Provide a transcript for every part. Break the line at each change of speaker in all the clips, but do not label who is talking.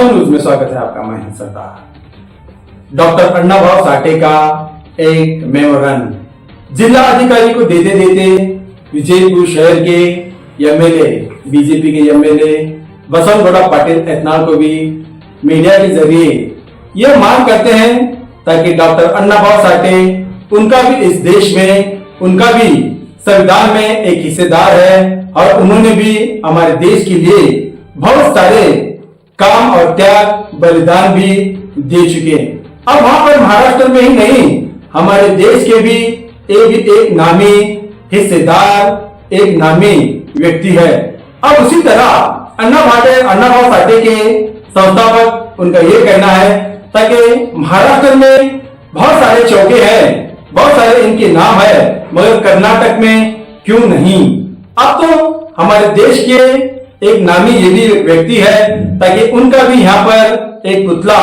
वास्तव न्यूज में स्वागत है आपका। मैं हूं सरदार। डॉक्टर अण्णाभाऊ साठे का एक मेमोरंडम जिला अधिकारी को देते देते विजयपुर शहर के एमएलए, बीजेपी के एमएलए बसंतगौड़ा पाटिल एतनाल को भी मीडिया के जरिए यह मांग करते हैं ताकि डॉक्टर अण्णाभाऊ साठे, उनका भी इस देश में, उनका भी संविधान में एक हिस्सेदार है और उन्होंने भी हमारे देश के लिए बहुत सारे काम और त्याग बलिदान भी दे चुके हैं। अब वहां पर महाराष्ट्र में ही नहीं, हमारे देश के भी एक नामी हिस्सेदार, एक नामी व्यक्ति है। अब उसी तरह अण्णाभाऊ साठे के संस्थापक, उनका ये कहना है ताकि महाराष्ट्र में बहुत सारे चौके हैं, बहुत सारे इनके नाम है, मगर कर्नाटक में क्यों नहीं। अब तो हमारे देश के एक नामी ये भी व्यक्ति है ताकि उनका भी यहाँ पर एक पुतला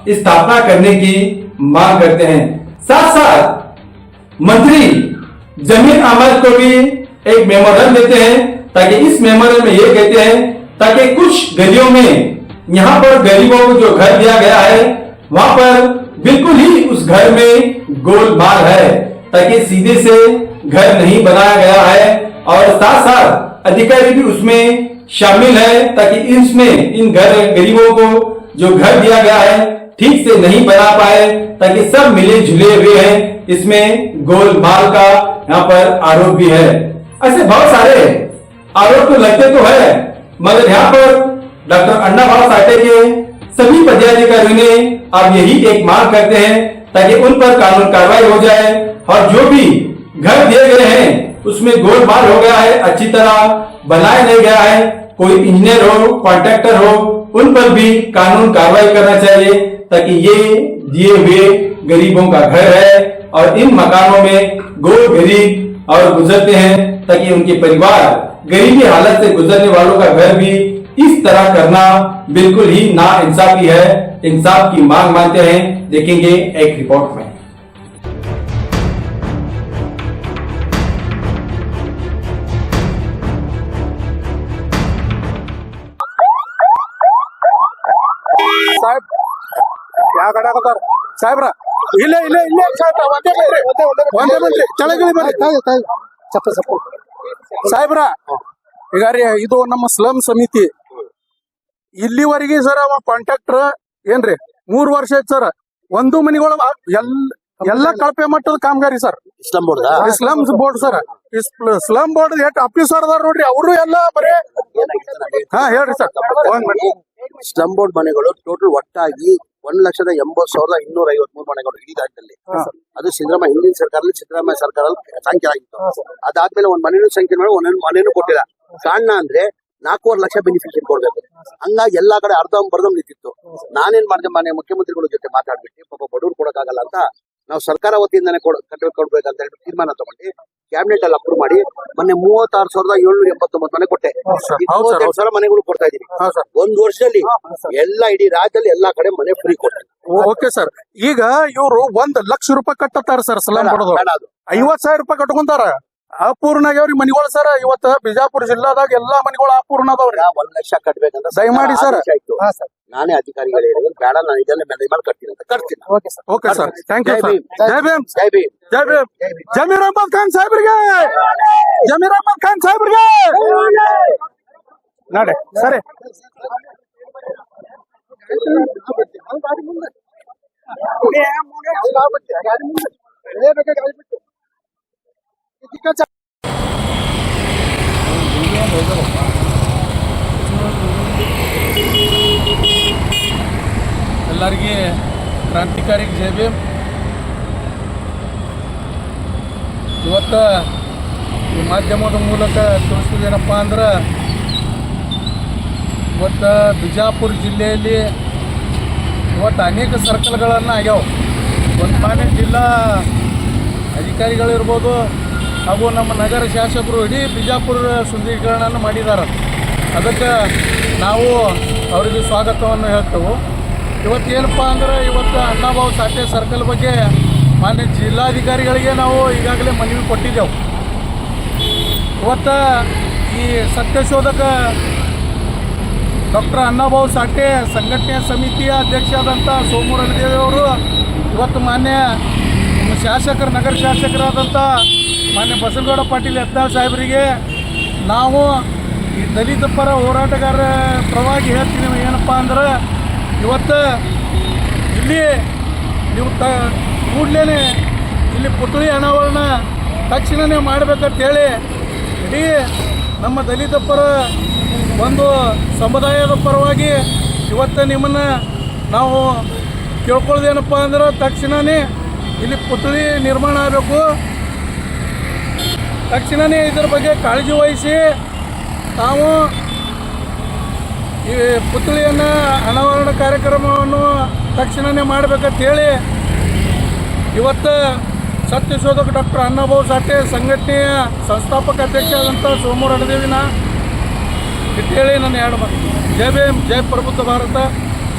स्थापना करने की मांग करते हैं। साथ साथ मंत्री जमीर अहमद को भी एक मेमोरंडम देते हैं ताकि इस मेमोरंडम में ये कहते हैं ताकि कुछ गलियों में यहाँ पर गरीबों को जो घर दिया गया है वहां पर बिल्कुल ही उस घर में गोलमाल है ताकि सीधे से घर नहीं बनाया गया है और साथ साथ अधिकारी भी उसमें शामिल है ताकि इसमें इन गरीबों को जो घर दिया गया है ठीक से नहीं बना पाए ताकि सब मिले जुले हुए हैं। इसमें गोलमाल का यहाँ पर आरोप भी है। ऐसे बहुत सारे आरोप तो लगते तो है, मगर यहाँ पर डॉक्टर अण्णाभाऊ साठे के सभी पदाधिकारियों ने अब यही एक मांग करते हैं ताकि उन पर कानून कार्रवाई हो जाए और जो भी घर दिए गए हैं उसमें गोलमाल हो गया है, अच्छी तरह बनाया नहीं गया है, कोई इंजीनियर हो, कॉन्ट्रैक्टर हो, उन पर भी कानून कार्रवाई करना चाहिए ताकि ये दिए हुए गरीबों का घर है और इन मकानों में गोर गरीब और गुजरते हैं ताकि उनके परिवार गरीबी हालत से गुजरने वालों का घर भी इस तरह करना बिल्कुल ही ना इंसाफी है। इंसाफ की मांग मानते हैं। देखेंगे एक रिपोर्ट में।
साहेब या गड़ा कर साहेब्रा ಇಲ್ಲೇ ಒಂದೇ ಮಂತ್ರಿ ಕೆಳಗಿಳಿ ಬರ್ರಿ ಸಾಹೇಬ್ರ ಈಗ ರೀ ಇದು ನಮ್ಮ ಸ್ಲಮ್ ಸಮಿತಿ ಇಲ್ಲಿವರೆಗೆ ಸರ್ ಅವ ಕಾಂಟ್ರಾಕ್ಟರ್ ಏನ್ರಿ 3 ವರ್ಷ ಆಯ್ತು ಸರ್, ಒಂದು ಮನಿಗಳು ಎಲ್ಲ ಕಳಪೆ ಮಟ್ಟದ ಕಾಮಗಾರಿ sir. Slum board sir, slum board ಎಷ್ಟು ಆಫೀಸರ್ ಅದಾರ ನೋಡ್ರಿ, ಅವರು ಎಲ್ಲ ಬರೇ ಹಾ ಹೇಳ್ರಿ ಸರ್.
ಸ್ಲಮ್ ಬೋರ್ಡ್ ಮನೆಗಳು ಟೋಟಲ್ ಒಟ್ಟಾಗಿ 1,80,253 ಮನೆಗಳು ಇಡೀ ರಾಜ್ಯದಲ್ಲಿ. ಅದು ಹಿಂದಿನ ಸರ್ಕಾರದಲ್ಲಿ ಸಿದ್ದರಾಮಯ್ಯ ಸರ್ಕಾರದಲ್ಲಿ ಸಂಖ್ಯೆ ಆಗಿತ್ತು. ಅದಾದ್ಮೇಲೆ ಒಂದ್ ಮನೆಯೂ ಸಂಖ್ಯೆ ಮಾಡಿ ಒಂದೊಂದು ಮನೆಯೂ ಕೊಟ್ಟಿಲ್ಲ. ಕಾರಣ ಅಂದ್ರೆ 4.5 ಲಕ್ಷ ಬೆನಿಫಿಷಿಯರಿ ಕೊಡ್ಬೇಕು. ಹಂಗಾಗಿ ಎಲ್ಲಾ ಕಡೆ ಅರ್ಧಂಬರ್ಧಂ ನಿಂತಿತ್ತು. ನಾನೇನ್ ಮಾಡಿದೆ, ಮಾನ್ಯ ಮುಖ್ಯಮಂತ್ರಿಗಳ ಜೊತೆ ಮಾತಾಡ್ಬಿಟ್ಟು ಪಾಪ ಬಡವ್ರು ಕೊಡಕ್ಕಾಗಲ್ಲ ಅಂತ ನಾವು ಸರ್ಕಾರ ವತಿಯಿಂದಾನೆ ಕೊಡ್ಬೇಕಂತ ಹೇಳಿ ತೀರ್ಮಾನ ತಗೊಂಡು ಕ್ಯಾಬಿನೆಟ್ ಅಲ್ಲಿ ಅಪ್ರೂವ್ ಮಾಡಿ ಮೊನ್ನೆ 36,789 ಮನೆ ಕೊಟ್ಟೆ. 22,000 ಮನೆಗಳು ಕೊಡ್ತಾ ಇದೀವಿ. ಒಂದ್ ವರ್ಷದಲ್ಲಿ ಎಲ್ಲ ಇಡೀ ರಾಜ್ಯದಲ್ಲಿ ಎಲ್ಲಾ ಕಡೆ ಮನೆ ಫ್ರೀ ಕೊಟ್ಟೆ.
Okay sir. ಈಗ ಇವ್ರು 1 ಲಕ್ಷ ರೂಪಾಯಿ ಕಟ್ಟತಾರ ಸರ್ ಸ್ಲಮ್ ಬೋರ್ಡ್, 50,000 ರೂಪಾಯಿ ಕಟ್ಕೊಂತಾರ. ಅಪೂರ್ಣ ಆಗ್ಯಾವ್ರಿ ಮನಿಗಳು ಸರ್. ಇವತ್ತ ಬಿಜಾಪುರ ಜಿಲ್ಲಾದಾಗ ಎಲ್ಲಾ ಮನಿಗಳು ಅಪೂರ್ಣ ಅದಾವ್ರಿ.
1 ಲಕ್ಷ ಕಟ್ಬೇಕಂತ
ದಯಮಾಡಿ ಸರ್.
ನಾನೇ ಅಧಿಕಾರಿಗಳು ಹೇಳಿದ್ರು, ಬೇಡ ನಾನು ಇದನ್ನ ಮೇಲೆ ಮಾಡಿ ಕಟ್ತೀನಿ ಅಂತ ಕಟ್ತೀನಿ.
Okay sir, thank you sir. Jai Bhim,
Jai Bhim,
Jai Bhim. Zameer Ahmed Khan ಸಾಹೇಬ್ರಿಗೆ, ಜಮೀರ್ ಅಹಮದ್ ಖಾನ್ ಸಾಹೇಬ್ರಿಗೆ ನಡೆ ಸರಿ.
ಎಲ್ಲರಿಗೆ ಕ್ರಾಂತಿಕಾರಿ ಜೈ ಭೀಮ್. ಇವತ್ತು ಈ ಮಾಧ್ಯಮದ ಮೂಲಕ ತಿಳಿಸೋದೇನಪ್ಪ ಅಂದ್ರೆ, ಇವತ್ತು ಬಿಜಾಪುರ ಜಿಲ್ಲೆಯಲ್ಲಿ ಇವತ್ತು ಅನೇಕ ಸರ್ಕಲ್ಗಳನ್ನು ಆಗ್ಯಾವ. ಒಂದು ಮಾನ್ಯ ಜಿಲ್ಲಾ ಅಧಿಕಾರಿಗಳಿರ್ಬೋದು ಹಾಗೂ ನಮ್ಮ ನಗರ ಶಾಸಕರು ಇಡೀ ಬಿಜಾಪುರ ಸುಂದರೀಕರಣವನ್ನು ಮಾಡಿದ್ದಾರೆ. ಅದಕ್ಕೆ ನಾವು ಅವರಿಗೆ ಸ್ವಾಗತವನ್ನು ಹೇಳ್ತೇವೆ. ಇವತ್ತೇನಪ್ಪ ಅಂದ್ರೆ, ಇವತ್ತು ಅಣ್ಣಾಭಾऊ ಸಾಠೆ ಸರ್ಕಲ್ ಬಗ್ಗೆ ಮಾನ್ಯ ಜಿಲ್ಲಾಧಿಕಾರಿಗಳಿಗೆ ನಾವು ಈಗಾಗಲೇ ಮನವಿ ಕೊಟ್ಟಿದ್ದೆವು. ಇವತ್ತು ಈ ಸತ್ಯಶೋಧಕ ಡಾಕ್ಟರ್ ಅಣ್ಣಾಭಾऊ ಸಾಠೆ ಸಂಘಟನೆಯ ಸಮಿತಿಯ ಅಧ್ಯಕ್ಷರಾದಂಥ ಸೋಮು ರಂಗದೇವಿ ಅವರು ಇವತ್ತು ಮಾನ್ಯ ಶಾಸಕರು ನಗರ ಶಾಸಕರಾದಂಥ ಮಾನ್ಯ ಬಸನಗೌಡ ಪಾಟೀಲ್ ಯತ್ನಾಳ್ ಸಾಹೇಬರಿಗೆ ನಾವು ಈ ದಲಿತ ಪರ ಹೋರಾಟಗಾರರ ಪರವಾಗಿ ಹೇಳ್ತೀನಿ ಏನಪ್ಪ ಅಂದ್ರೆ ಇವತ್ತು ಇಲ್ಲಿ ನೀವು ಕೂಡಲೇ ಇಲ್ಲಿ ಪುತ್ಳಿ ಅನಾವರಣ ತಕ್ಷಣವೇ ಮಾಡಬೇಕಂತೇಳಿ ಇಡೀ ನಮ್ಮ ದಲಿತ ಪರ ಒಂದು ಸಮುದಾಯದ ಪರವಾಗಿ ಇವತ್ತು ನಿಮ್ಮನ್ನು ನಾವು ಕೇಳ್ಕೊಳ್ಳೋದೇನಪ್ಪ ಅಂದ್ರೆ ತಕ್ಷಣವೇ ಇಲ್ಲಿ ಪುತ್ಳಿ ನಿರ್ಮಾಣ ಆಗಬೇಕು. ತಕ್ಷಣವೇ ಇದರ ಬಗ್ಗೆ ಕಾಳಜಿ ವಹಿಸಿ ತಾವು ಈ ಪುತ್ಳಿಯನ್ನು ಅನಾವರಣ ಕಾರ್ಯಕ್ರಮವನ್ನು ತಕ್ಷಣವೇ ಮಾಡಬೇಕಂತೇಳಿ ಇವತ್ತು ಸತ್ಯಶೋಧಕ ಡಾಕ್ಟರ್ ಅಣ್ಣಾಭಾऊ ಸಾಠೆ ಸಂಘಟನೆಯ ಸಂಸ್ಥಾಪಕ ಅಧ್ಯಕ್ಷ ಆದಂಥ ಸೋಮು ರಣದೇವಿನ ಇಟ್ಟೇಳಿ ನನ್ನ ಎರಡು ಮಾತು. ಜೈ ಭೀಮ್, ಜೈ ಪ್ರಬುದ್ಧ ಭಾರತ,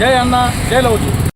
ಜೈ ಅಣ್ಣ, ಜೈ ಲೌಜಿ.